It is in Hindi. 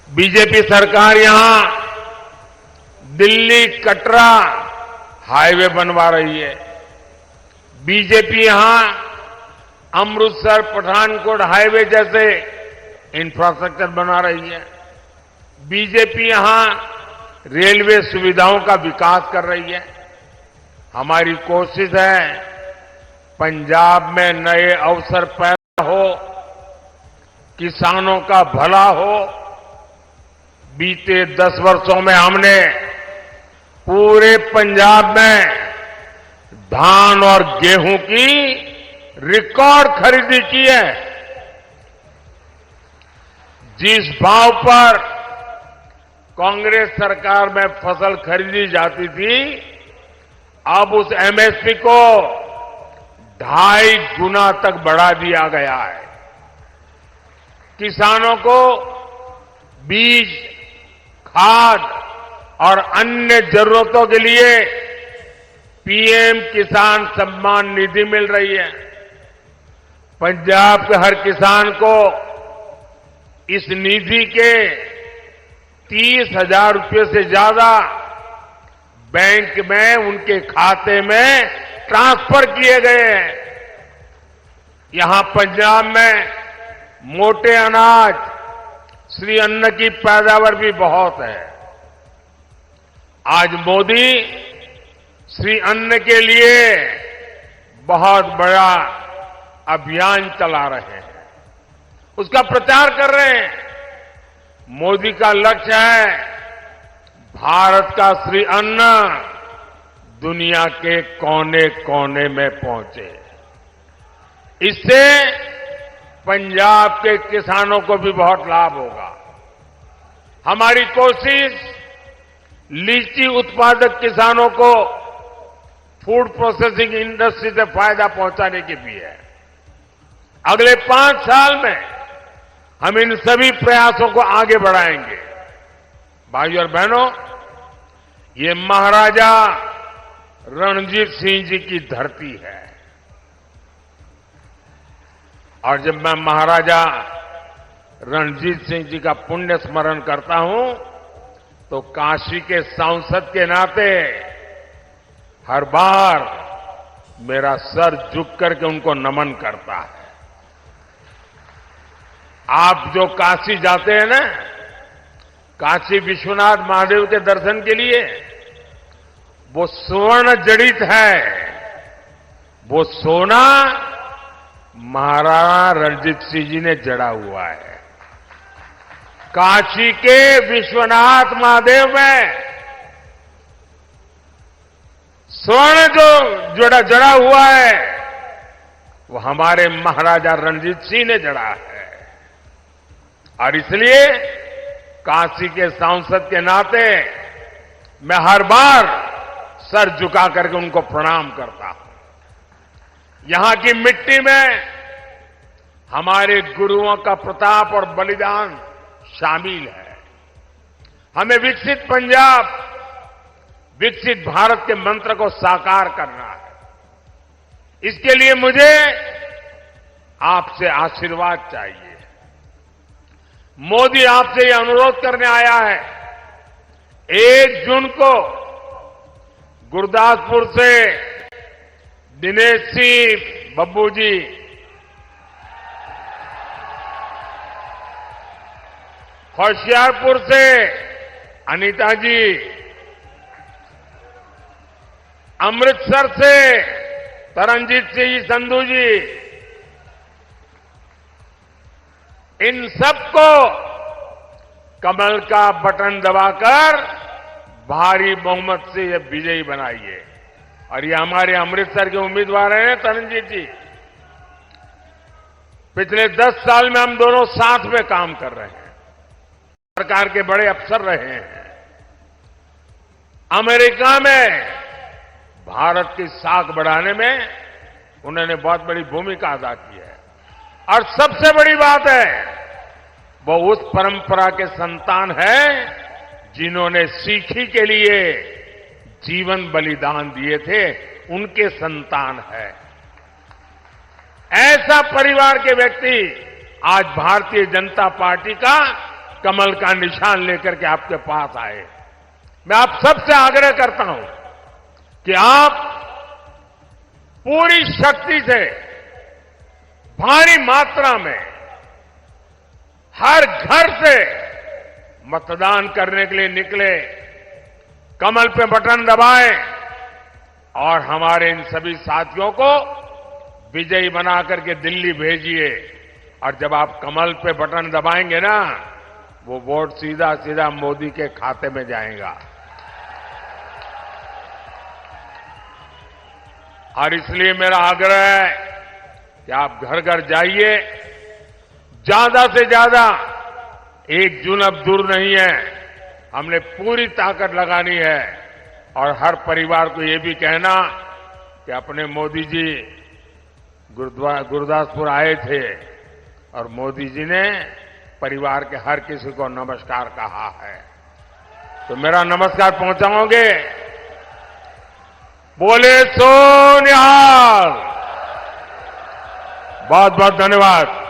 बीजेपी सरकार यहां दिल्ली कटरा हाईवे बनवा रही है। बीजेपी यहां अमृतसर पठानकोट हाईवे जैसे इंफ्रास्ट्रक्चर बना रही है। बीजेपी यहां रेलवे सुविधाओं का विकास कर रही है। हमारी कोशिश है पंजाब में नए अवसर पैदा हो, किसानों का भला हो। बीते 10 वर्षों में हमने पूरे पंजाब में धान और गेहूं की रिकॉर्ड खरीदी की है। जिस भाव पर कांग्रेस सरकार में फसल खरीदी जाती थी, अब उस एमएसपी को 2.5 गुना तक बढ़ा दिया गया है। किसानों को बीज, खाद और अन्य जरूरतों के लिए पीएम किसान सम्मान निधि मिल रही है। पंजाब के हर किसान को इस निधि के 30,000 रुपये से ज्यादा बैंक में उनके खाते में ट्रांसफर किए गए हैं। यहां पंजाब में मोटे अनाज, श्री अन्न की पैदावार भी बहुत है। आज मोदी श्री अन्न के लिए बहुत बड़ा अभियान चला रहे हैं, उसका प्रचार कर रहे हैं। मोदी का लक्ष्य है भारत का श्री अन्न दुनिया के कोने कोने में पहुंचे। इससे पंजाब के किसानों को भी बहुत लाभ होगा। हमारी कोशिश लीची उत्पादक किसानों को फूड प्रोसेसिंग इंडस्ट्री से फायदा पहुंचाने की भी है। अगले 5 साल में हम इन सभी प्रयासों को आगे बढ़ाएंगे। भाइयों और बहनों, ये महाराजा रणजीत सिंह जी की धरती है। और जब मैं महाराजा रणजीत सिंह जी का पुण्य स्मरण करता हूं, तो काशी के सांसद के नाते हर बार मेरा सर झुक करके उनको नमन करता है। आप जो काशी जाते हैं ना, काशी विश्वनाथ महादेव के दर्शन के लिए, वो स्वर्ण जड़ित है। वो सोना महाराणा रणजीत सिंह जी ने जड़ा हुआ है। काशी के विश्वनाथ महादेव में स्वर्ण जो जड़ा हुआ है, वो हमारे महाराजा रणजीत सिंह ने जड़ा है। और इसलिए काशी के सांसद के नाते मैं हर बार सर झुका करके उनको प्रणाम करता हूं। यहां की मिट्टी में हमारे गुरुओं का प्रताप और बलिदान शामिल है। हमें विकसित पंजाब, विकसित भारत के मंत्र को साकार करना है। इसके लिए मुझे आपसे आशीर्वाद चाहिए। मोदी आपसे यह अनुरोध करने आया है, 1 जून को गुरदासपुर से दिनेश सिंह बब्बू जी, होशियारपुर से अनीता जी, अमृतसर से तरनजीत सिंह संधू जी, इन सबको कमल का बटन दबाकर भारी बहुमत से ये विजयी बनाइए। और ये हमारे अमृतसर के उम्मीदवार हैं तरनजीत जी। पिछले 10 साल में हम दोनों साथ में काम कर रहे हैं, सरकार के बड़े अफसर रहे हैं। अमेरिका में भारत की साख बढ़ाने में उन्होंने बहुत बड़ी भूमिका अदा की है। और सबसे बड़ी बात है, वो उस परंपरा के संतान हैं जिन्होंने सिखी के लिए जीवन बलिदान दिए थे, उनके संतान है। ऐसा परिवार के व्यक्ति आज भारतीय जनता पार्टी का कमल का निशान लेकर के आपके पास आए। मैं आप सबसे आग्रह करता हूं कि आप पूरी शक्ति से भारी मात्रा में हर घर से मतदान करने के लिए निकले, कमल पे बटन दबाएं और हमारे इन सभी साथियों को विजयी बना करके दिल्ली भेजिए। और जब आप कमल पे बटन दबाएंगे ना, वो वोट सीधा सीधा मोदी के खाते में जाएगा। और इसलिए मेरा आग्रह है कि आप घर घर जाइए, ज्यादा से ज्यादा, 1 जून अब दूर नहीं है, हमने पूरी ताकत लगानी है। और हर परिवार को ये भी कहना कि अपने मोदी जी गुरदासपुर आए थे और मोदी जी ने परिवार के हर किसी को नमस्कार कहा है, तो मेरा नमस्कार पहुंचाओगे? बोले सो निहाल। बहुत बहुत धन्यवाद।